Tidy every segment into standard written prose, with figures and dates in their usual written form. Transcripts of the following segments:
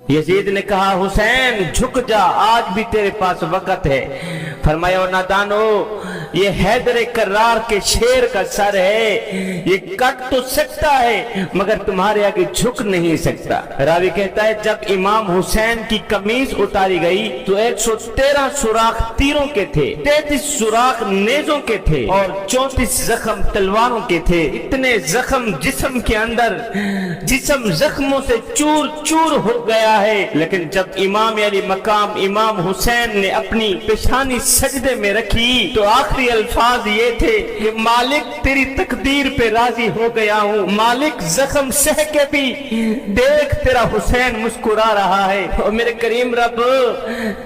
Yazid ने कहा हुसैन झुक जा, आज भी तेरे पास वक्त है। फरमाया नादानो, ये हैदर कर्रार के शेर का सर है, ये कट तो सकता है मगर तुम्हारे आगे झुक नहीं सकता। रावी कहता है जब इमाम हुसैन की कमीज उतारी गई तो 113 सुराख तीरों के थे, 33 सुराख नेजों के थे और 34 जख्म तलवारों के थे। इतने जख्म जिस्म के अंदर, जिस्म जख्मों से चूर चूर हो गया है। लेकिन जब इमाम अली मकाम इमाम हुसैन ने अपनी पेशानी सजदे में रखी तो आखिरी अल्फाज ये थे कि मालिक तेरी तकदीर पे राजी हो गया हूँ, मालिक जख्म सह के भी देख तेरा हुसैन मुस्कुरा रहा है। और मेरे करीम रब,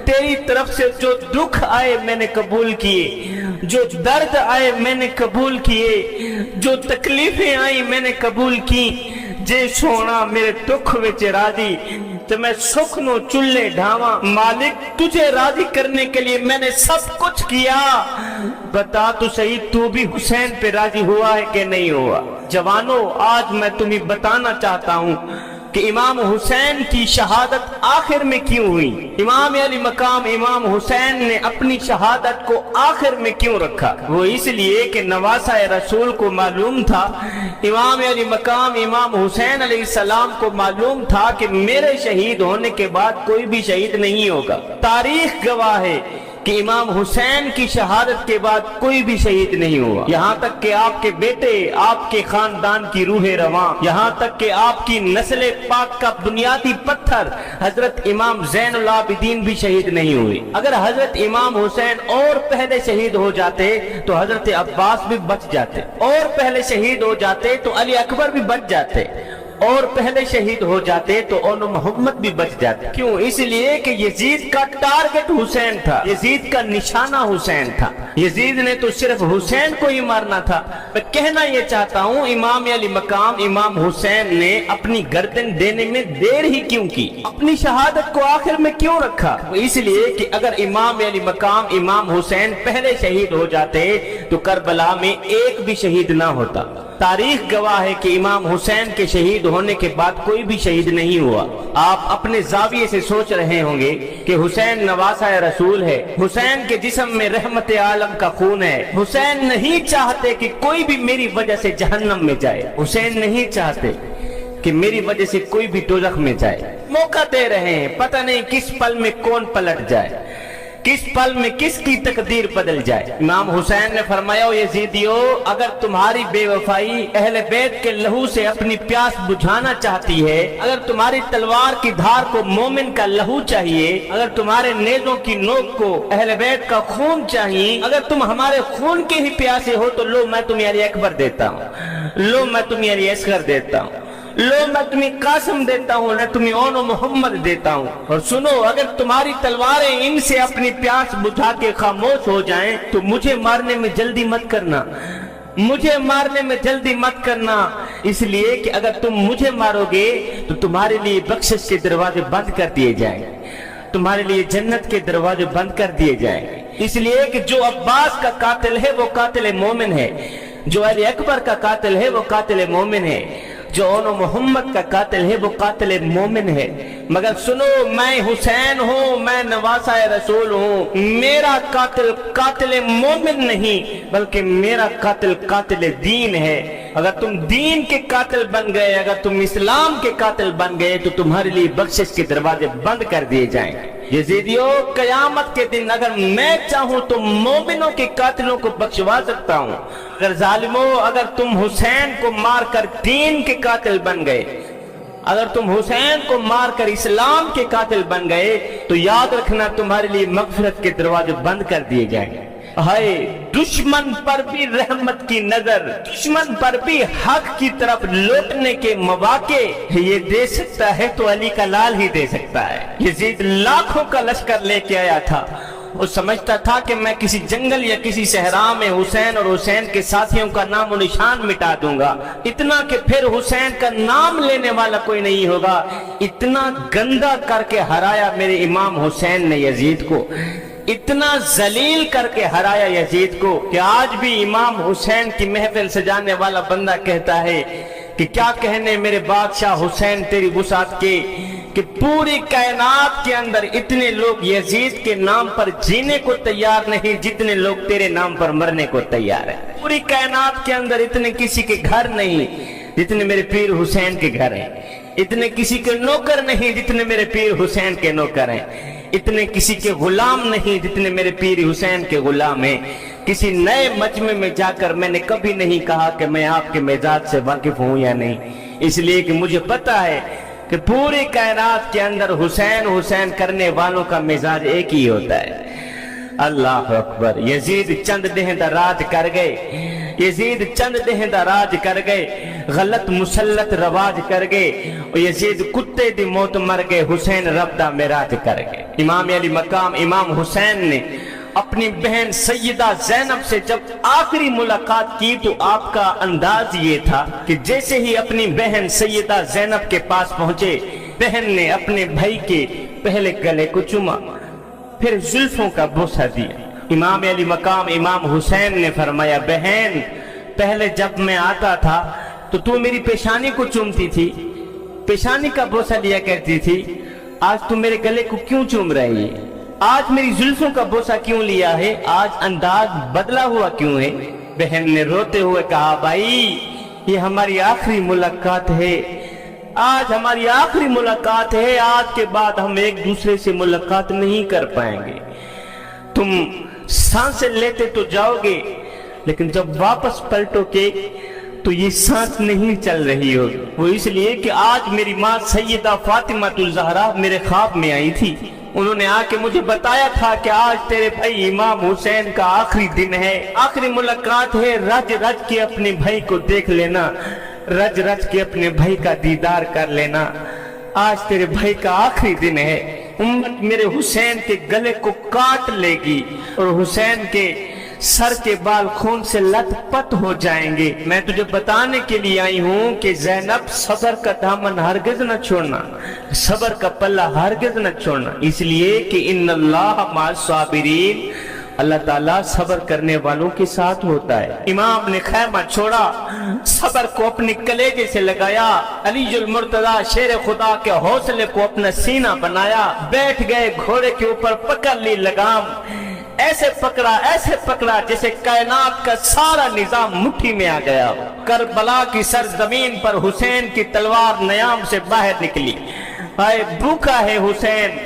तेरी तरफ से जो दुख आए मैंने कबूल किए, जो दर्द आए मैंने कबूल किए, जो तकलीफें आई मैंने कबूल की। जे सोना मेरे दुख विच राजी तो मैं सुख नो चुल्ले ढावा। मालिक तुझे राजी करने के लिए मैंने सब कुछ किया, बता तो सही तू भी हुसैन पे राजी हुआ है कि नहीं हुआ। जवानों, आज मैं तुम्हें बताना चाहता हूँ कि इमाम हुसैन की शहादत आखिर में क्यों हुई। इमाम अली मकाम इमाम हुसैन ने अपनी शहादत को आखिर में क्यों रखा। वो इसलिए कि नवासा रसूल को मालूम था, इमाम अली मकाम इमाम हुसैन अलैहिस्सलाम को मालूम था कि मेरे शहीद होने के बाद कोई भी शहीद नहीं होगा। तारीख गवाह है कि इमाम हुसैन की शहादत के बाद कोई भी शहीद नहीं हुआ। यहाँ तक कि आपके बेटे, आपके खानदान की रूह रवां, यहाँ तक कि आपकी नस्ल पाक का बुनियादी पत्थर हजरत इमाम ज़ैनुल आबिदीन भी शहीद नहीं हुए। अगर हजरत इमाम हुसैन और पहले शहीद हो जाते तो हजरत अब्बास भी बच जाते, और पहले शहीद हो जाते तो अली अकबर भी बच जाते, और पहले शहीद हो जाते तो ओनो मोहम्मद भी बच जाते। क्यों? इसलिए कि यजीद का टारगेट हुसैन था, यजीद का निशाना हुसैन था। यजीद ने तो सिर्फ हुसैन को ही मारना था। मैं कहना ये चाहता हूँ, इमाम अली मकाम इमाम हुसैन ने अपनी गर्दन देने में देर ही क्यों की, अपनी शहादत को आखिर में क्यों रखा। इसलिए कि अगर इमाम अली मकाम इमाम हुसैन पहले शहीद हो जाते तो करबला में एक भी शहीद ना होता। तारीख गवाह है कि इमाम हुसैन के शहीद होने के बाद कोई भी शहीद नहीं हुआ। आप अपने जाविये से सोच रहे होंगे कि हुसैन नवासा रसूल है, हुसैन के जिस्म में रहमत आलम का खून है, हुसैन नहीं चाहते कि कोई भी मेरी वजह से जहन्नम में जाए, हुसैन नहीं चाहते कि मेरी वजह से कोई भी दोज़ख में जाए। मौका दे रहे हैं, पता नहीं किस पल में कौन पलट जाए, किस पल में किसकी तकदीर बदल जाए। इमाम हुसैन ने फरमाया, यजीदियो, अगर तुम्हारी बेवफाई अहले बैत के लहू से अपनी प्यास बुझाना चाहती है, अगर तुम्हारी तलवार की धार को मोमिन का लहू चाहिए, अगर तुम्हारे नेज़ों की नोक को अहले बैत का खून चाहिए, अगर तुम हमारे खून के ही प्यासे हो तो लो मैं तुम्हें अली अकबर देता हूँ, लो मैं तुम्हें अली असगर देता हूँ, लो मैं तुम्हें कासिम देता हूँ, मैं तुम्हें ओनो मोहम्मद देता हूँ। और सुनो, अगर तुम्हारी तलवारें इनसे अपनी प्यास बुझा के खामोश हो जाएं तो मुझे मारने में जल्दी मत करना, मुझे मारने में जल्दी मत करना। इसलिए कि अगर तुम मुझे मारोगे तो तुम्हारे लिए बख्शिश के दरवाजे बंद कर दिए जाएंगे, तुम्हारे लिए जन्नत के दरवाजे बंद कर दिए जाएंगे। इसलिए कि जो अब्बास का कातिल है वो कातिल मोमिन है, जो अली अकबर का कातिल है वो कातिल मोमिन है, जो ओनो मोहम्मद का कातिल है वो कातिल मोमिन है। मगर सुनो, मैं हुसैन हूँ, मैं नवासा रसूल हूँ, मेरा कातिल कातिल मोमिन नहीं बल्कि मेरा कातिल कातिल दीन है। अगर तुम दीन के कातिल बन गए, अगर तुम इस्लाम के कातिल बन गए तो तुम्हारे लिए बख्शिश के दरवाजे बंद कर दिए जाएंगे। यजीदियों, कयामत के दिन अगर मैं चाहूँ तो मोमिनों के कातिलों को बख्शवा सकता हूँ। अगर जालिमों, अगर तुम हुसैन को मारकर दीन के कातिल बन गए, अगर तुम हुसैन को मारकर इस्लाम के कातिल बन गए तो याद रखना तुम्हारे लिए मगफिरत के दरवाजे बंद कर दिए जाएंगे। हाय, दुश्मन पर भी रहमत की नजर, दुश्मन पर भी हक की तरफ लौटने के मौके ये दे सकता है तो अली का लाल ही दे सकता है। यजीद लाखों का लश्कर लेके आया था, वो समझता था कि मैं किसी जंगल या किसी सहरा में हुसैन और हुसैन के साथियों का नाम और निशान मिटा दूंगा, इतना कि फिर हुसैन का नाम लेने वाला कोई नहीं होगा। इतना गंदा करके हराया मेरे इमाम हुसैन ने यजीद को, इतना जलील करके हराया यजीद को कि आज भी इमाम हुसैन की महफिल सजाने वाला बंदा कहता है कि क्या कहने मेरे बादशाह हुसैन तेरी वुसात के, कि पूरी कायनात के अंदर इतने लोग यजीद के नाम पर जीने को तैयार नहीं जितने लोग तेरे नाम पर मरने को तैयार है। पूरी कायनात के अंदर इतने किसी के घर नहीं जितने मेरे पीर हुसैन के घर हैं। इतने किसी के नौकर नहीं जितने मेरे पीर हुसैन के नौकर हैं। इतने किसी के गुलाम नहीं जितने मेरे पीर हुसैन के गुलाम हैं। किसी नए मजमे में जाकर मैंने कभी नहीं कहा कि मैं आपके मिजाज से वाकिफ हूं या नहीं, इसलिए कि मुझे पता है कि पूरी कायनात के अंदर हुसैन हुसैन करने वालों का मिजाज एक ही होता है। अल्लाह अकबर। यजीद चंद देहदा राज कर गए, यजीद चंद देहदा राज कर गए, गलत मुसल्लत रवाज कर गए, और यजीद कुत्ते दी मौत मर गए, हुसैन रब दा मेराज कर गए। इमाम अली मकाम इमाम हुसैन ने अपनी बहन सैयदा ज़ैनब से जब आखिरी मुलाकात की तो आपका अंदाज ये था कि जैसे ही अपनी बहन सैयदा ज़ैनब के पास पहुंचे, बहन ने अपने भाई के पहले गले को चूमा, फिर जुल्फों का बोसा दिया। इमाम अली मकाम इमाम हुसैन ने फरमाया, बहन पहले जब मैं आता था तो तू मेरी पेशानी को चूमती थी, पेशानी का बोसा लिया करती थी, आज तू मेरे गले को क्यों चूम रही है? आज मेरी जुल्फों का बोसा क्यों लिया है? आज अंदाज बदला हुआ क्यों है? बहन ने रोते हुए कहा, भाई ये हमारी आखिरी मुलाकात है, आज हमारी आखिरी मुलाकात है, आज के बाद हम एक दूसरे से मुलाकात नहीं कर पाएंगे। तुम सांसें लेते तो जाओगे लेकिन जब वापस पलटोगे तो ये सांस नहीं चल रही होगी। वो इसलिए कि आज मेरी माँ सैयदा फातिमातुल ज़हरा मेरे ख्वाब में आई थी, उन्होंने आके मुझे बताया था कि आज तेरे भाई इमाम हुसैन का आखिरी दिन है, आखिरी मुलाकात है, रज रज के अपने भाई को देख लेना, रज रज के अपने भाई का दीदार कर लेना, आज तेरे भाई का आखिरी दिन है। उम्मत मेरे हुसैन के गले को काट लेगी और हुसैन के सर के बाल खून से लथपथ हो जाएंगे। मैं तुझे बताने के लिए आई हूँ कि ज़ैनब सबर का दामन हरगिज़ न छोड़ना, सबर का पल्ला हरगिज़ न छोड़ना, इसलिए कि इन्नल्लाह मास्साबिरीन, अल्लाह ताला सबर करने वालों के साथ होता है। इमाम ने खैमा छोड़ा, सबर को अपने कलेजे से लगाया, अलीजुल मुर्तजा शेर खुदा के हौसले को अपना सीना बनाया, बैठ गए घोड़े के ऊपर, पकड़ ली लगाम, ऐसे पकड़ा जैसे कायनात का सारा निजाम मुट्ठी में आ गया। करबला की सरजमीन पर हुसैन की तलवार नयाम से बाहर निकली। हाय भूखा है हुसैन,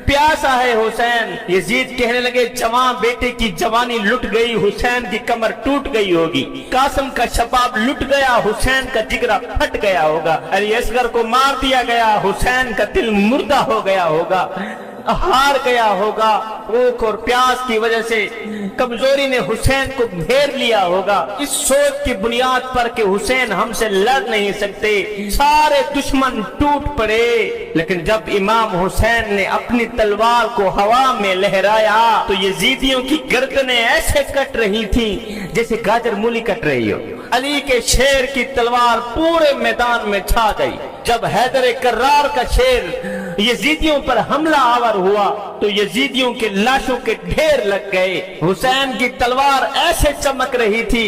प्यासा है हुसैन। यजीद कहने लगे, जवान बेटे की जवानी लुट गई, हुसैन की कमर टूट गई होगी, कासिम का शबाब लुट गया, हुसैन का जिगरा फट गया होगा, अली असगर को मार दिया गया, हुसैन का दिल मुर्दा हो गया होगा, हार गया होगा, भूख और प्यास की वजह से कमजोरी ने हुसैन को घेर लिया होगा। इस सोच की बुनियाद पर कि हुसैन हमसे लड़ नहीं सकते, सारे दुश्मन टूट पड़े। लेकिन जब इमाम हुसैन ने अपनी तलवार को हवा में लहराया तो यजीदियों की गर्दनें ऐसे कट रही थी जैसे गाजर मूली कट रही हो। अली के शेर की तलवार पूरे मैदान में छा गई। जब हैदर कर्रार का शेर यजीदियों पर हमला आवर हुआ तो यजीदियों के लाशों के ढेर लग गए। हुसैन की तलवार ऐसे चमक रही थी,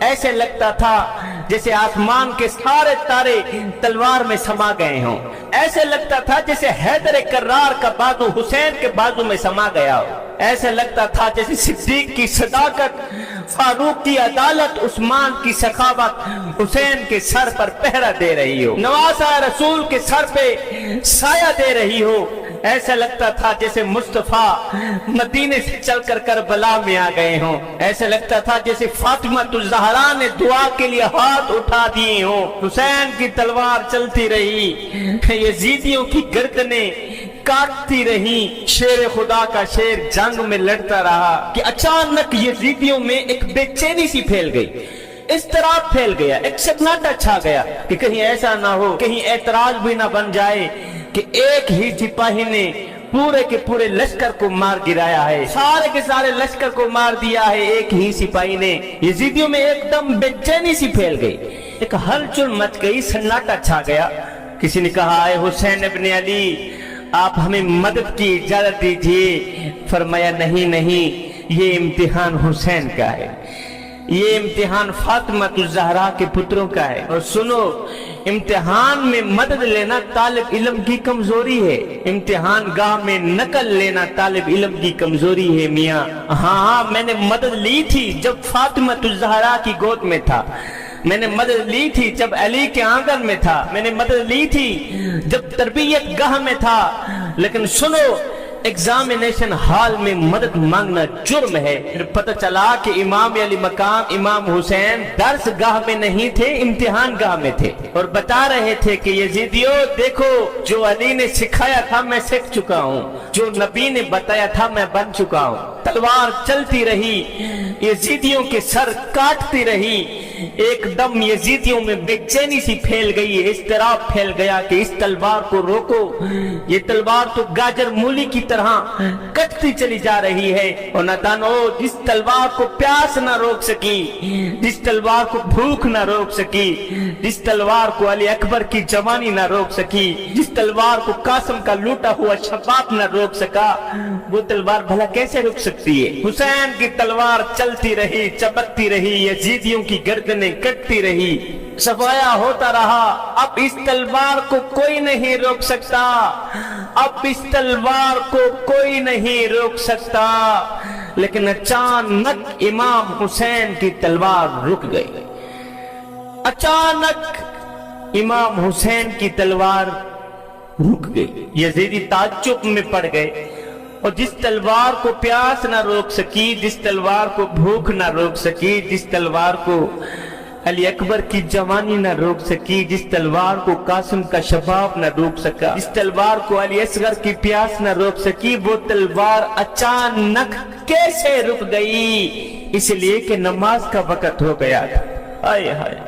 ऐसे लगता था जैसे आसमान के सारे तारे तलवार में समा गए हों, ऐसे लगता था जैसे हैदर कर्रार का बाजू हुसैन के बाजू में समा गया हो, ऐसे लगता था जैसे सिद्दीक की सदाकत, फारूक की अदालत, उस्मान की सखावत हुसैन के सर पर पहरा दे रही हो, नवासा रसूल के सर पे साया दे रही हो। ऐसा लगता था जैसे मुस्तफा मदीने से चलकर करबला में आ गए हों, ऐसा लगता था जैसे फातिमातुल ज़हरा ने दुआ के लिए हाथ उठा दिए हों। हुसैन की तलवार चलती रही, यजीदियों की गर्दनें काटती रही, शेर खुदा का शेर जंग में लड़ता रहा कि अचानक यजीदियों में एक बेचैनी सी फैल गई, इस्तराब फैल गया, एक सन्नाटा छा गया कि कहीं ऐसा ना हो, कहीं ऐतराज भी ना बन जाए कि एक ही सिपाही ने पूरे के पूरे लश्कर को मार गिराया है, सारे के सारे लश्कर को मार दिया है एक ही सिपाही ने। यजीदियों में एकदम बेचैनी सी फैल गई, एक हलचल मच गई, सन्नाटा छा गया। किसी ने कहा, आए हुसैन इब्ने अली, आप हमें मदद की इजाजत दीजिए। फरमाया, नहीं नहीं, ये इम्तिहान हुसैन का है, ये इम्तिहान फातिमातुल ज़हरा के पुत्रों का है। और सुनो, امتحان میں مدد لینا طالب علم کی کمزوری ہے، امتحان گاہ میں نقل لینا طالب علم کی کمزوری ہے میاں۔ ہاں میں نے مدد لی تھی جب فاطمہ الزہرا کی گود میں تھا، میں نے مدد لی تھی جب علی کے آنگن میں تھا، میں نے مدد لی تھی جب تربیت گاہ میں تھا، لیکن سنو ایگزامینیشن ہال میں مدد مانگنا جرم ہے۔ پھر پتہ چلا کہ امام علی مقام امام حسین درس گاہ میں نہیں تھے، امتحان گاہ میں تھے، اور بتا رہے تھے کہ یزیدیو دیکھو جو علی نے سکھایا تھا میں سیکھ چکا ہوں، جو نبی نے بتایا تھا میں بن چکا ہوں۔ تلوار چلتی رہی، یزیدیوں کے سر کاٹتی رہی، ایک دم یزیدیوں میں بے چینی سی پھیل گئی، اضطراب پھیل گیا کہ اس تلوار کو روکو، یہ تلوار تو گاجر مولی کی طرح کٹتی چلی جا رہی ہے۔ اور ناتانو جس تلوار کو پیاس نہ روک سکی، جس تلوار کو بھوک نہ روک سکی، جس تلوار کو علی اکبر کی جوانی نہ روک سکی، جس تلوار کو قاسم کا لوٹا ہوا شباب نہ روک سکا، وہ تلوار بھلا کیسے رک سکتی ہے؟ حسین کی تلوار چلتی رہی، چپکتی رہی، یزیدیوں کی گردنیں کٹتی رہی، صفایا ہوتا رہا۔ اب اس تلوار کو کوئی نہیں روک سکتا، اب اس تلوار کو کوئی نہیں روک سکتا، لیکن اچانک امام حسین کی تلوار رک گئی، اچانک امام حسین کی تلوار رک گئی۔ یزیدی تعجب میں پڑ گئے، اور جس تلوار کو پیاس نہ روک سکی، جس تلوار کو بھوک نہ روک سکی، جس تلوار کو علی اکبر کی جوانی نہ روک سکی، جس تلوار کو قاسم کا شباب نہ روک سکا، جس تلوار کو علی اصغر کی پیاس نہ روک سکی، وہ تلوار اچانک کیسے رک گئی؟ اس لیے کہ نماز کا وقت ہو گیا تھا۔ آئے ہائے،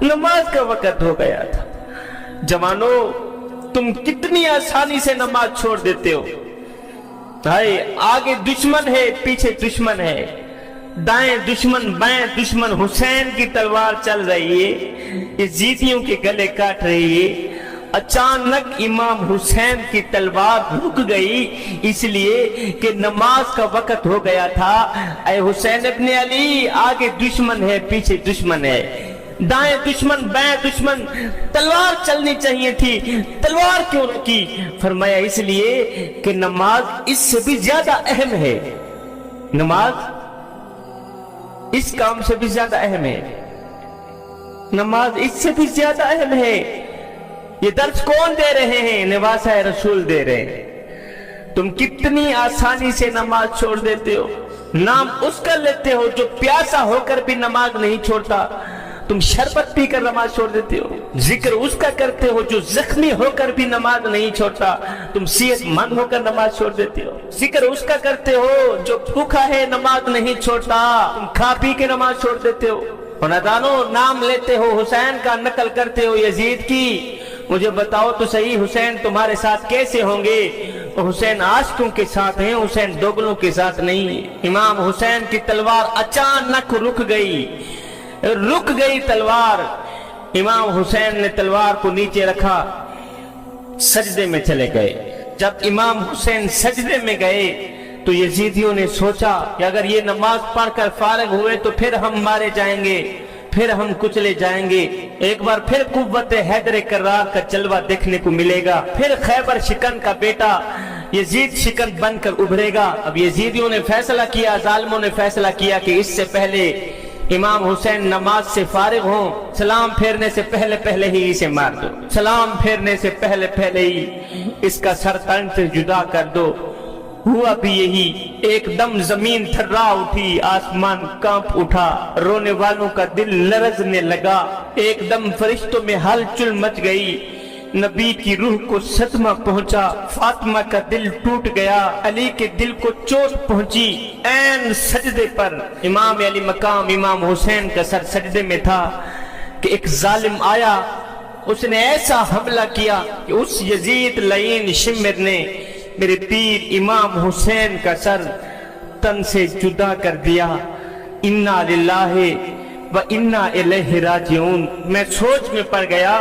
نماز کا وقت ہو گیا تھا۔ جوانو تم کتنی آسانی سے نماز چھوڑ دیتے ہو۔ آگے دشمن ہے، پیچھے دشمن ہے، دائیں دشمن بائیں دشمن، حسین کی تلوار چل رہی ہے، یزیدیوں کے گلے کاٹ رہی ہے، اچانک امام حسین کی تلوار رک گئی، اس لیے کہ نماز کا وقت ہو گیا تھا۔ اے حسین ابن علی، آگے دشمن ہے، پیچھے دشمن ہے، دائیں دشمن بائیں دشمن، تلوار چلنی چاہیے تھی، تلوار کیوں رکی؟ فرمایا اس لیے کہ نماز اس سے بھی زیادہ اہم ہے، نماز اس کام سے بھی زیادہ اہم ہے، نماز اس سے بھی زیادہ اہم ہے۔ یہ درس کون دے رہے ہیں؟ نواسہ رسول دے رہے ہیں۔ تم کتنی آسانی سے نماز چھوڑ دیتے ہو، نام اس کا لیتے ہو جو پیاسا ہو کر بھی نماز نہیں چھوڑتا، تم شربت پی کر نماز چھوڑ دیتے ہو، ذکر اس کا کرتے ہو جو زخمی ہو کر بھی نماز نہیں چھوڑتا، تم صحت مند ہو کر نماز چھوڑ دیتے ہو، ذکر اس کا کرتے ہو جو بھوکا ہے نماز نہیں چھوڑتا، تم کھا پی کے نماز چھوڑ دیتے ہو، اور نادانو نام لیتے ہو حسین کا، نقل کرتے ہو یزید کی۔ مجھے بتاؤ تو صحیح حسین تمہارے ساتھ کیسے ہوں گے؟ حسین عاشقوں کے ساتھ ہیں، حسین دوگلوں کے ساتھ نہیں۔ امام حسین کی تلوار اچانک رک گئی تلوار۔ امام حسین نے تلوار کو نیچے رکھا، سجدے میں چلے گئے۔ جب امام حسین سجدے میں گئے تو یزیدیوں نے سوچا کہ اگر یہ نماز پڑھ کر فارغ ہوئے تو پھر ہم مارے جائیں گے، پھر ہم کچلے جائیں گے، ایک بار پھر قوت حیدر کرار کا جلوہ دیکھنے کو ملے گا، پھر خیبر شکن کا بیٹا یزید شکن بن کر ابھرے گا۔ اب یزیدیوں نے فیصلہ کیا، ظالموں نے فیصلہ کیا کہ اس سے پہلے امام حسین نماز سے فارغ ہوں، سلام پھیرنے سے پہلے ہی اسے مار دو، سلام پھیرنے سے پہلے ہی اس کا سر تن سے جدا کر دو۔ ہوا بھی یہی، ایک دم زمین تھرا اٹھی، آسمان کانپ اٹھا، رونے والوں کا دل لرزنے لگا، ایک دم فرشتوں میں ہلچل مچ گئی، نبی کی روح کو صدمہ پہنچا، فاطمہ کا دل ٹوٹ گیا، علی کے دل کو چوٹ پہنچی۔ این سجدے پر امام علی مقام امام حسین کا سر سجدے میں تھا کہ ایک ظالم آیا، اس نے ایسا حملہ کیا کہ اس یزید لعین شمر نے میرے پیر امام حسین کا سر تن سے جدا کر دیا۔ انا للہ و انا الیہ راجعون۔ میں سوچ میں پڑ گیا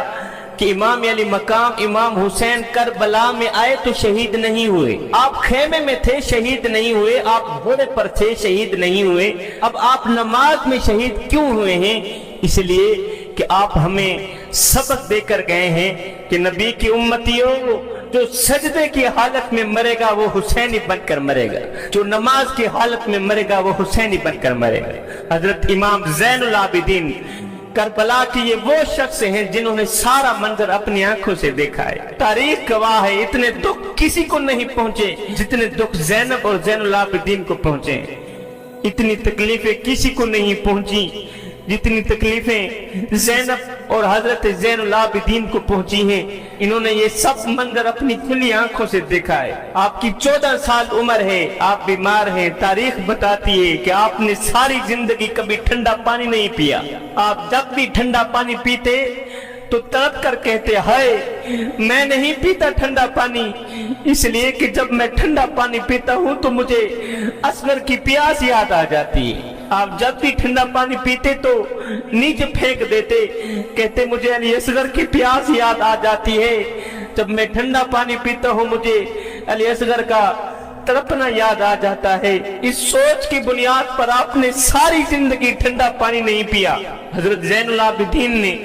کہ امام علی مقام امام حسین کربلا میں آئے تو شہید نہیں ہوئے، آپ خیمے میں تھے شہید نہیں ہوئے، آپ گھوڑے پر تھے شہید نہیں ہوئے، اب آپ نماز میں شہید کیوں ہوئے ہیں؟ اس لیے کہ کہ آپ ہمیں سبق دے کر گئے ہیں کہ نبی کی امتیوں جو سجدے کی حالت میں مرے گا وہ حسینی بن کر مرے گا، جو نماز کی حالت میں مرے گا وہ حسینی بن کر مرے گا۔ حضرت امام زین العابدین کربلا کی یہ وہ شخص ہیں جنہوں نے سارا منظر اپنی آنکھوں سے دیکھا ہے۔ تاریخ گواہ ہے اتنے دکھ کسی کو نہیں پہنچے جتنے دکھ زینب اور زین العابدین کو پہنچے، اتنی تکلیفیں کسی کو نہیں پہنچی جتنی تکلیفیں زینب اور حضرت زین العابدین کو پہنچی ہیں۔ انہوں نے یہ سب منظر اپنی کھلی آنکھوں سے دیکھا ہے۔ آپ کی 14 سال عمر ہے، آپ بیمار ہیں، تاریخ بتاتی ہے کہ آپ نے ساری زندگی کبھی ٹھنڈا پانی نہیں پیا۔ آپ جب بھی ٹھنڈا پانی پیتے تو تڑپ کر کہتے ہائے میں نہیں پیتا ٹھنڈا پانی، اس لیے کہ جب میں ٹھنڈا پانی پیتا ہوں تو مجھے اصغر کی پیاس یاد آ جاتی ہے۔ آپ جب بھی ٹھنڈا پانی پیتے تو نیچے پھینک دیتے، کہتے مجھے علی اصغر کی پیاس یاد آ جاتی ہے، جب میں ٹھنڈا پانی پیتا ہوں مجھے علی اصغر کا تڑپنا یاد آ جاتا ہے۔ اس سوچ کی بنیاد پر آپ نے ساری زندگی ٹھنڈا پانی نہیں پیا۔ حضرت زین العابدین نے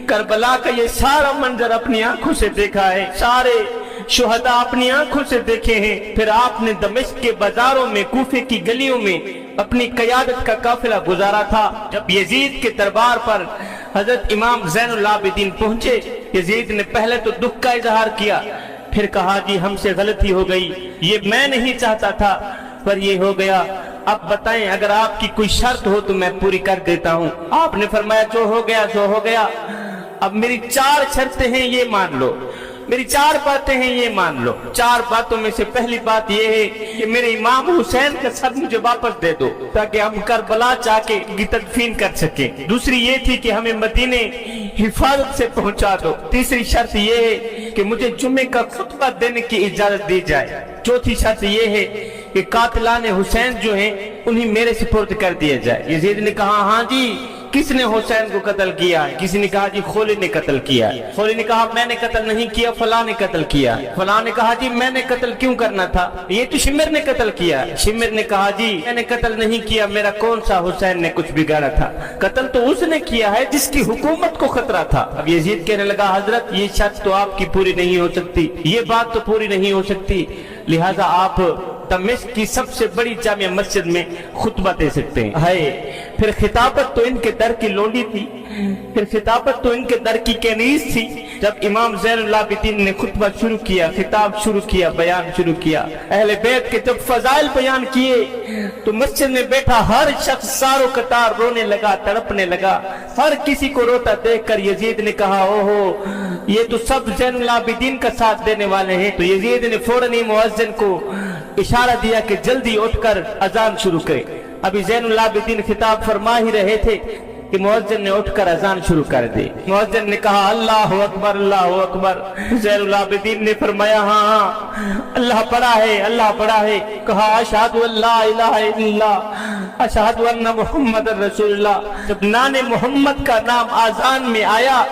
کربلا کا یہ سارا منظر اپنی آنکھوں سے دیکھا ہے، سارے شہداء اپنی آنکھوں سے دیکھے ہیں۔ پھر آپ نے دمشق کے بازاروں میں، کوفے کی گلیوں میں اپنی قیادت کا قافلہ گزارا تھا۔ جب یزید کے دربار پر حضرت امام زین العابدین پہنچے، یزید نے پہلے تو دکھ کا اظہار کیا، پھر کہا جی ہم سے غلطی ہو گئی، یہ میں نہیں چاہتا تھا پر یہ ہو گیا، اب بتائیں اگر آپ کی کوئی شرط ہو تو میں پوری کر دیتا ہوں۔ آپ نے فرمایا جو ہو گیا سو ہو گیا، اب میری 4 شرطیں ہیں یہ مان لو، میری 4 باتیں ہیں یہ مان لو۔ 4 باتوں میں سے پہلی بات یہ ہے کہ میرے امام حسین کا سر مجھے واپس دے دو تاکہ ہم کربلا جا کے کی تدفین کر سکیں۔ دوسری یہ تھی کہ ہمیں مدینے حفاظت سے پہنچا دو۔ تیسری شرط یہ ہے کہ مجھے جمعے کا خطبہ دینے کی اجازت دی جائے۔ چوتھی شرط یہ ہے کہ قاتلان حسین جو ہیں انہیں میرے سپرد کر دیا جائے۔ یزید نے کہا ہاں جی کس نے حسین کو قتل کیا؟ کسی نے کہا جی خولد نے قتل کیا۔ خولد نے کہا میں نے قتل نہیں کیا، فلاں نے قتل کیا۔ فلاں نے کہا جی میں نے قتل کیوں کرنا تھا، یہ تو شمر نے قتل کیا۔ شمر نے کہا جی میں نے قتل نہیں کیا، میرا کون سا حسین نے کچھ بگاڑا تھا، قتل تو اس نے کیا ہے جس کی حکومت کو خطرہ تھا۔ اب یزید کہنے لگا حضرت یہ شرط تو آپ کی پوری نہیں ہو سکتی، یہ بات تو پوری نہیں ہو سکتی، لہذا آپ دمشق کی سب سے بڑی جامع مسجد میں خطبہ دے سکتے ہیں۔ پھر خطابت تو ان کے در کی لونڈی تھی، پھر خطابت تو ان کے در کی کنیز تھی۔ جب امام زین العابدین نے خطبہ شروع کیا، خطاب شروع کیا، بیان شروع کیا، اہل بیت کے جب فضائل بیان کیے تو مسجد میں بیٹھا ہر شخص سارو قطار رونے لگا، تڑپنے لگا۔ ہر کسی کو روتا دیکھ کر یزید نے کہا اوہو یہ تو سب زین العابدین کا ساتھ دینے والے ہیں۔ تو یزید نے فوراً ہی مؤذن کو اشارہ دیا کہ جلدی اٹھ کر اذان شروع کرے۔ ابھی زین العابدین خطاب فرما ہی رہے تھے کہ مؤذن نے اٹھ کر اذان شروع کر دی۔ مؤذن نے کہا اللہ اکبر اللہ اکبر۔ زین العابدین نے فرمایا ہاں اللہ بڑا ہے، اللہ بڑا ہے۔ کہا اشہد ان لا الہ الا اللہ اشہد ان محمد رسول اللہ۔ جب نام محمد کا نام اذان میں آیا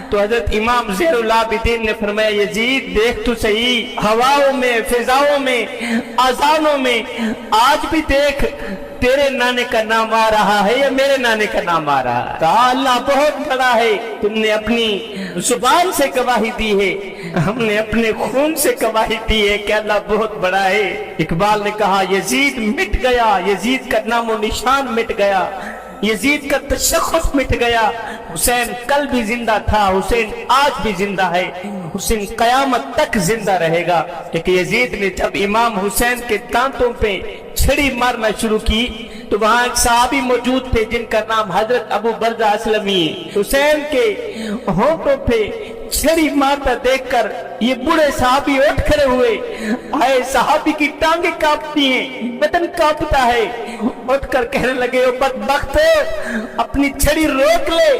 تو حضرت امام زین العابدین نے فرمایا یزید دیکھ تو صحیح، ہواؤں میں، فضاؤں میں، اذانوں میں آج بھی دیکھ تیرے نانے کا نام آ رہا ہے یا میرے نانے کا نام آ رہا ہے؟ کہا اللہ بہت بڑا ہے، تم نے اپنی زبان سے گواہی دی ہے، ہم نے اپنے خون سے گواہی دی ہے کہ اللہ بہت بڑا ہے۔ اقبال نے کہا یزید مٹ گیا، یزید کا نام و نشان مٹ گیا، یزید کا تشخص مٹ گیا۔ حسین کل بھی زندہ تھا، حسین آج بھی زندہ ہے، حسین قیامت تک زندہ رہے گا۔ کہ یزید نے جب امام حسین کے دانتوں پہ چھڑی مارنا شروع کی تو وہاں ایک صحابی موجود تھے جن کا نام حضرت ابو برزہ اسلمی ہے۔ حسین کے ہونٹوں پہ چھڑی مارتا دیکھ کر یہ بوڑھے صحابی اٹھ کھڑے ہوئے، آئے صحابی کی ٹانگیں کانپتی ہیں، بدن کانپتا ہے، اٹھ کر کہنے لگے او بدبخت اپنی چھڑی روک لے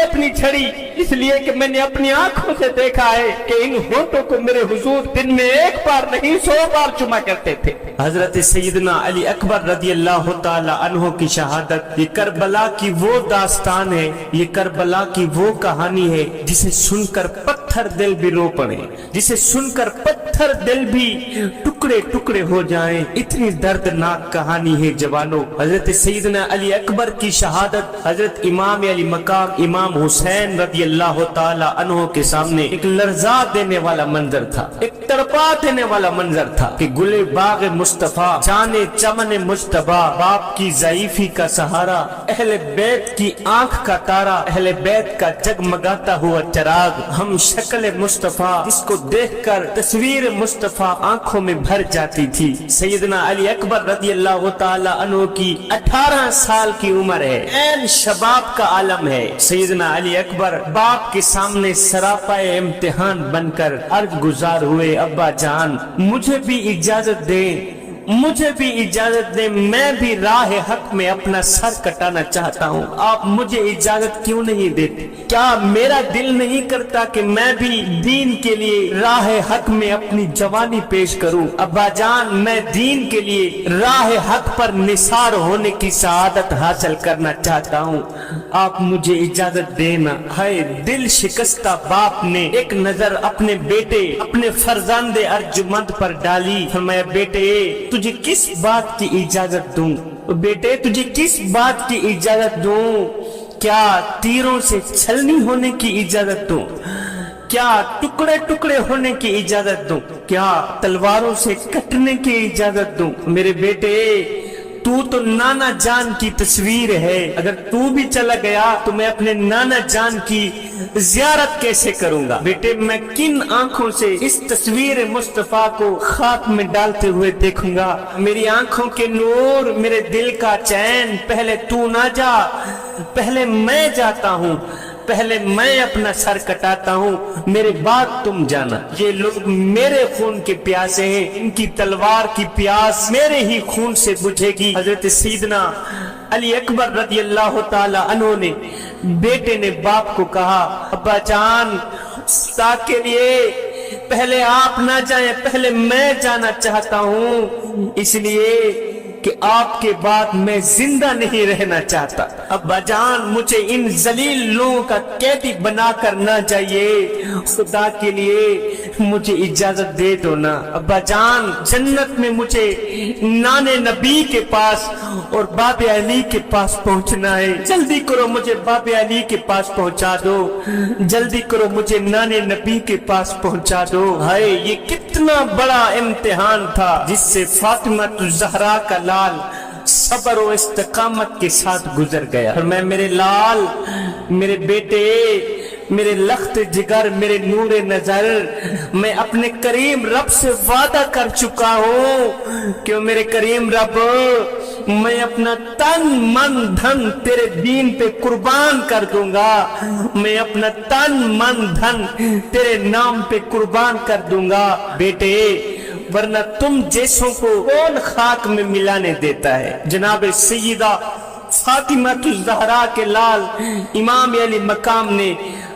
اپنی چھڑی، اس لیے کہ میں نے اپنی آنکھوں سے دیکھا ہے کہ ان ہونٹوں کو میرے حضور دن میں 1 بار نہیں 100 بار چما کرتے تھے۔ حضرت سیدنا علی اکبر رضی اللہ تعالی عنہ کی شہادت یہ کربلا کی وہ داستان ہے، یہ کربلا کی وہ کہانی ہے جسے سن کر پتھر دل بھی رو پڑے، جسے سن کر پتھر पत्थर दिल भी टुकड़े टुकड़े हो जाएं, इतनी दर्दनाक कहानी है जवानों। हजरत सैयदना अली अकबर की शहादत हजरत इमाम अली मकाम इमाम हुसैन रज़ी अल्लाह ताला अन्हो के सामने एक लर्जा देने वाला मंजर था, एक तड़पा देने वाला मंजर था कि गुले बाग मुस्तफा जाने चमन मुस्तफा, बाप की ज़ईफी का सहारा, अहले बैत की आंख का तारा, अहले बैत का जगमगाता हुआ चिराग, हम शक्ल मुस्तफा इसको देखकर तस्वीर मुस्तफा आंखों में भर जाती थी। सैयदना अली अकबर रज़ी अल्लाह ताला अन्हु की 18 साल की उम्र है, ऐन शबाब का आलम है। सैयदना अली अकबर बाप के सामने सरापाए इम्तिहान बनकर अर्ज गुजार हुए, अब्बा जान मुझे भी इजाजत दे, मुझे भी इजाजत दे, मैं भी राह हक में अपना सर कटाना चाहता हूँ, आप मुझे इजाजत क्यों नहीं देते? क्या मेरा दिल नहीं करता कि मैं भी दीन के लिए राह हक में अपनी जवानी पेश करूँ? अब्बा जान मैं दीन के लिए राह हक पर निसार होने की शहादत हासिल करना चाहता हूँ, आप मुझे इजाजत देना। है दिल शिकस्ता बाप ने एक नजर अपने बेटे अपने फरजांदे अर्जुमंद पर डाली, फरमाया बेटे तुझे किस बात की इजाजत दूं? बेटे तुझे किस बात की इजाजत दूं? क्या तीरों से छलनी होने की इजाजत दूं? क्या टुकड़े टुकड़े होने की इजाजत दूं? क्या तलवारों से कटने की इजाजत दूं? मेरे बेटे तू तो नाना जान की तस्वीर है, अगर तू भी चला गया तो मैं अपने नाना जान की जियारत कैसे करूंगा? बेटे मैं किन आंखों से इस तस्वीर मुस्तफा को खाक में डालते हुए देखूंगा? मेरी आंखों के नूर, मेरे दिल का चैन, पहले तू ना जा, पहले मैं जाता हूँ, पहले मैं अपना सर कटाता हूँ, मेरे बाद तुम जाना। ये लोग मेरे खून के प्यासे हैं, इनकी तलवार की प्यास मेरे ही खून से बुझेगी। हजरत सैयदना अली अकबर रज़ी अल्लाह ताला अन्हु ने बेटे ने बाप को कहा, अब्बा जान खुदा के लिए पहले आप ना जाएं, पहले मैं जाना चाहता हूँ, इसलिए कि आपके बाद मैं जिंदा नहीं रहना चाहता। अब्बा जान मुझे इन जलील लोगों का कैदी बनाकर ना जाइए, खुदा के लिए मुझे इजाजत दे दो ना। अब्बा जान जन्नत में मुझे नाने नबी के पास और बाबे अली के पास पहुंचना है, जल्दी करो मुझे बाबे अली के पास पहुंचा दो, जल्दी करो मुझे नाने नबी के पास पहुंचा दो। हाय ये कितना बड़ा इम्तिहान था जिससे फातिमा ज़हरा का लाल सब्र और इस्तिकामत के साथ गुजर गया। और मैं मेरे लाल, मेरे बेटे, मेरे लख्त जिगर, मेरे नूरे नजर, मैं अपने करीम रब से वादा कर चुका हूँ कि मेरे करीम रब मैं अपना तन मन धन तेरे दीन पे कुर्बान कर दूंगा, मैं अपना तन मन धन तेरे नाम पे कुर्बान कर दूंगा। बेटे वरना तुम जैसों को कौन खाक में मिलाने देता है? जनाब सैयदा फातिमा ज़हरा के लाल इमाम अली मकाम ने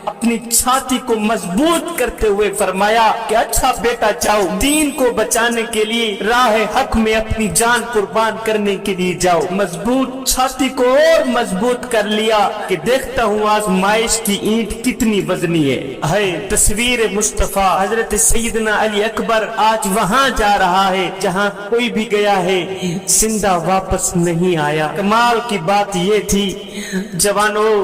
अपनी छाती को मजबूत करते हुए फरमाया कि अच्छा बेटा जाओ, दीन को बचाने के लिए राह हक में अपनी जान कुर्बान करने के लिए जाओ। मजबूत छाती को और मजबूत कर लिया कि देखता हूँ आजमाइश की ईंट कितनी वजनी है। तस्वीर मुस्तफा हजरत सैयदना अली अकबर आज वहाँ जा रहा है जहाँ कोई भी गया है जिंदा वापस नहीं आया। कमाल की बात ये थी जवानों,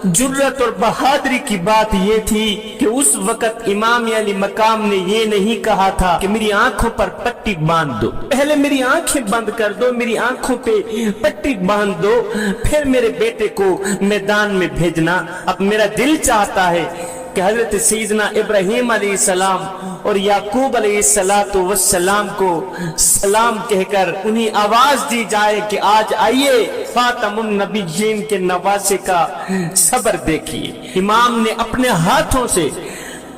जुर्रत और बहादुरी की बात ये थी कि उस वक्त इमाम अली मकाम ने ये नहीं कहा था कि मेरी आंखों पर पट्टी बांध दो, पहले मेरी आंखें बंद कर दो, मेरी आंखों पे पट्टी बांध दो, फिर मेरे बेटे को मैदान में भेजना। अब मेरा दिल चाहता है कि हजरत सैयदना इब्राहीम अलैहिस्सलाम और याकूब अलैहिस्सलाम को सलाम कहकर उन्हें आवाज दी जाए कि आज आइए फातिमुन नबीयीन के नवासे का सब्र देखिए। इमाम ने अपने हाथों से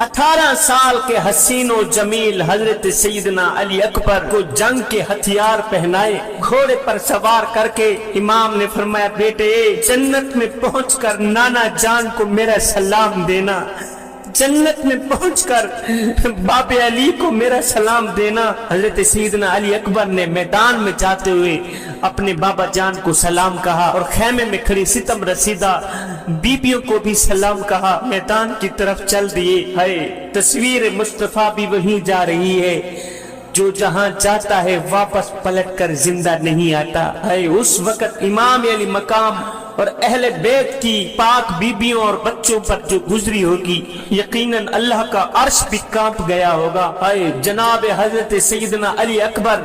18 साल के हसीनो जमील हजरत सैयदना अली अकबर को जंग के हथियार पहनाए, घोड़े पर सवार करके इमाम ने फरमाया बेटे जन्नत में पहुंचकर नाना जान को मेरा सलाम देना, जन्नत में पहुंचकर बाप अली को मेरा सलाम देना। हजरत सैयदना अली अकबर ने मैदान में जाते हुए अपने बाबा जान को सलाम कहा और खेमे में खड़ी सितम रसीदा बीबियों को भी सलाम कहा। मैदान की तरफ चल दिए। है तस्वीर मुस्तफा भी वहीं जा रही है। जो जहां जाता है वापस पलट कर जिंदा नहीं आता है। उस वक्त इमाम अली मकाम और अहले बैत की पाक बीबियों और बच्चों पर जो गुजरी होगी, यकीनन अल्लाह का अर्श भी कांप गया होगा। है जनाब हजरत सैयदना अली अकबर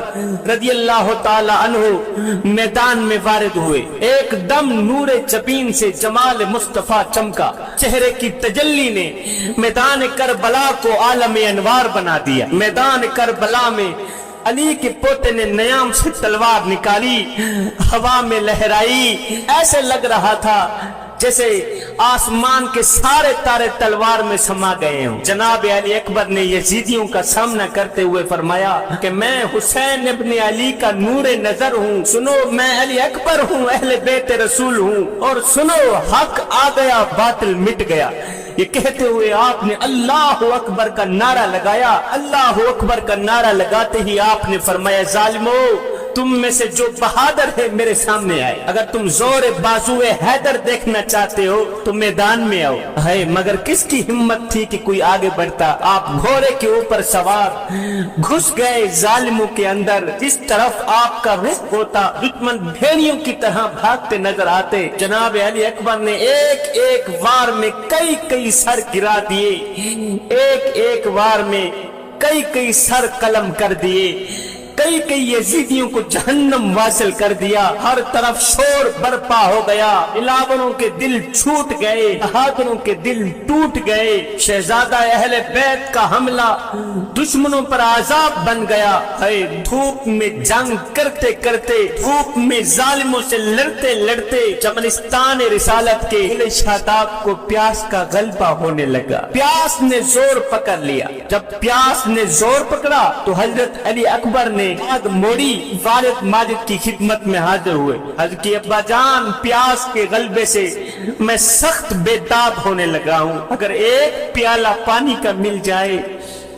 रदियल्लाहु ताला अन्हु मैदान में वारिद हुए। एकदम नूरे जबीन से जमाल मुस्तफा चमका। चेहरे की तजल्ली ने मैदान करबला को आलम अनवार बना दिया। मैदान करबला में अली के पोते ने नयाम से तलवार निकाली, हवा में लहराई। ऐसे लग रहा था जैसे आसमान के सारे तारे तलवार में समा गए हों। जनाब अली अकबर ने यजीदियों का सामना करते हुए फरमाया कि मैं हुसैन इब्न अली का नूरे नजर हूँ। सुनो, मैं अली अकबर हूँ, अहले बैत रसूल हूँ। और सुनो, हक आ गया, बातिल मिट गया। ये कहते हुए आपने अल्लाहु अकबर का नारा लगाया। अल्लाहु अकबर का नारा लगाते ही आपने फरमाया, जालिमो, तुम में से जो बहादुर है मेरे सामने आए। अगर तुम जोर बाजुए हैदर देखना चाहते हो तो मैदान में आओ। है मगर किसकी हिम्मत थी कि कोई आगे बढ़ता। आप घोड़े के ऊपर सवार घुस गए जालिमों के अंदर। जिस तरफ आपका रुख होता दुश्मन भेड़ियों की तरह भागते नजर आते। जनाब अली अकबर ने एक एक वार में कई कई सर गिरा दिए। एक एक वार में कई कई सर कलम कर दिए। कई कई यजीदियों को जहन्नम वासिल कर दिया। हर तरफ शोर बरपा हो गया। इलावरों के दिल छूट गए, बहादुरों के दिल टूट गए। शहजादा अहले बैत का हमला दुश्मनों पर आजाब बन गया है। धूप में जंग करते करते, धूप में जालिमों से लड़ते लड़ते चमनिस्तान रिसालत के शादाब को प्यास का गलबा होने लगा। प्यास ने जोर पकड़ लिया। जब प्यास ने जोर पकड़ा तो हजरत अली अकबर ने आग मोड़ी, वालिद माजिद की खिदमत में हाजिर हुए। हज़रत की अब्बा जान, प्यास के गलबे से मैं सख्त बेताब होने लगा हूँ। अगर एक प्याला पानी का मिल जाए,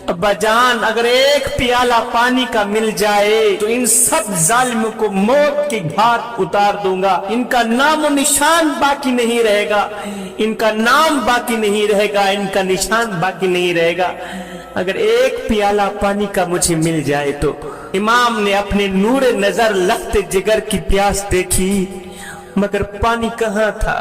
अब्बा जान, अगर एक प्याला पानी का मिल जाए तो इन सब जालिमों को मौत के घाट उतार दूंगा। इनका नाम निशान बाकी नहीं रहेगा। इनका नाम बाकी नहीं रहेगा। इनका निशान बाकी नहीं रहेगा। अगर एक प्याला पानी का मुझे मिल जाए तो। इमाम ने अपने नूरे नजर लखते जिगर की प्यास देखी, मगर पानी कहाँ था।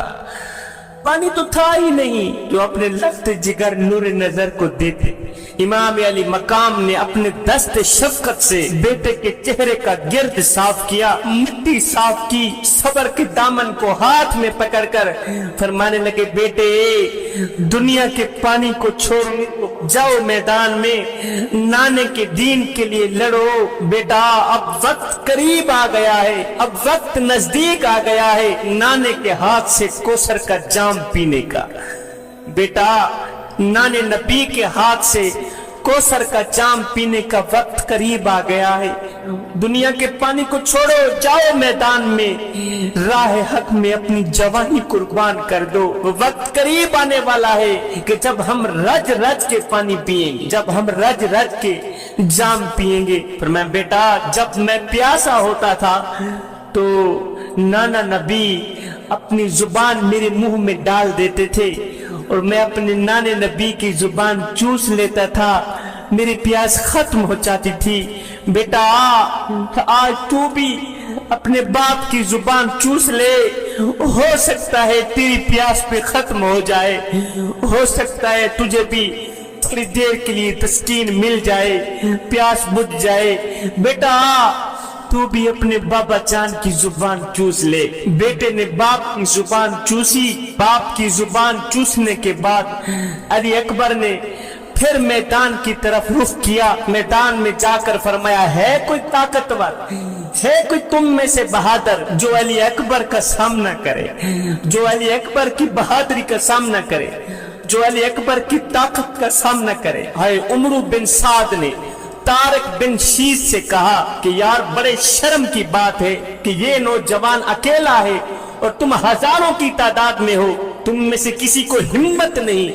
पानी तो था ही नहीं जो अपने लखते जिगर नूरे नजर को देते। इमाम अली मकाम ने अपने दस्त शफकत से बेटे के चेहरे का गिर्द साफ किया, मिट्टी साफ की, सबर के दामन को हाथ में पकड़कर फरमाने लगे, बेटे, दुनिया के पानी को छोड़ो, जाओ मैदान में नाने के दीन के लिए लड़ो। बेटा, अब वक्त करीब आ गया है, अब वक्त नजदीक आ गया है नाने के हाथ से कोसर का जाम पीने का। बेटा, नाने नबी के हाथ से कोसर का जाम पीने का वक्त करीब आ गया है। दुनिया के पानी को छोड़ो, जाओ मैदान में राह हक में अपनी जवानी कुर्बान कर दो। वक्त करीब आने वाला है कि जब हम रज रज के पानी पिएंगे, जब हम रज रज के जाम पिएंगे। पर मैं बेटा, जब मैं प्यासा होता था तो नाना नबी अपनी जुबान मेरे मुंह में डाल देते थे और मैं अपने नाने नबी की जुबान चूस लेता था, मेरी प्यास खत्म हो जाती थी। बेटा, आज तू भी अपने बाप की जुबान चूस ले, हो सकता है तेरी प्यास पे खत्म हो जाए, हो सकता है तुझे भी थोड़ी देर के लिए तस्कीन मिल जाए, प्यास बुझ जाए। बेटा, तू भी अपने बाबा जान की जुबान चूस ले। बेटे ने बाप की जुबान चूसी। बाप की जुबान चूसने के बाद अली अकबर ने फिर मैदान की तरफ रुख किया। मैदान में जाकर फरमाया, है कोई ताकतवर, है कोई तुम में से बहादुर जो अली अकबर का सामना करे, जो अली अकबर की बहादुरी का सामना करे, जो अली अकबर की ताकत का सामना करे। हाय, उमरू बिन साद ने तारिक बिन शीज से कहा कि यार, बड़े शर्म की बात है कि ये नौजवान अकेला है और तुम हजारों की तादाद में हो, तुम में से किसी को हिम्मत नहीं,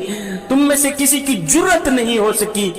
تم میں سے کسی کی جرت نہیں ہو سکی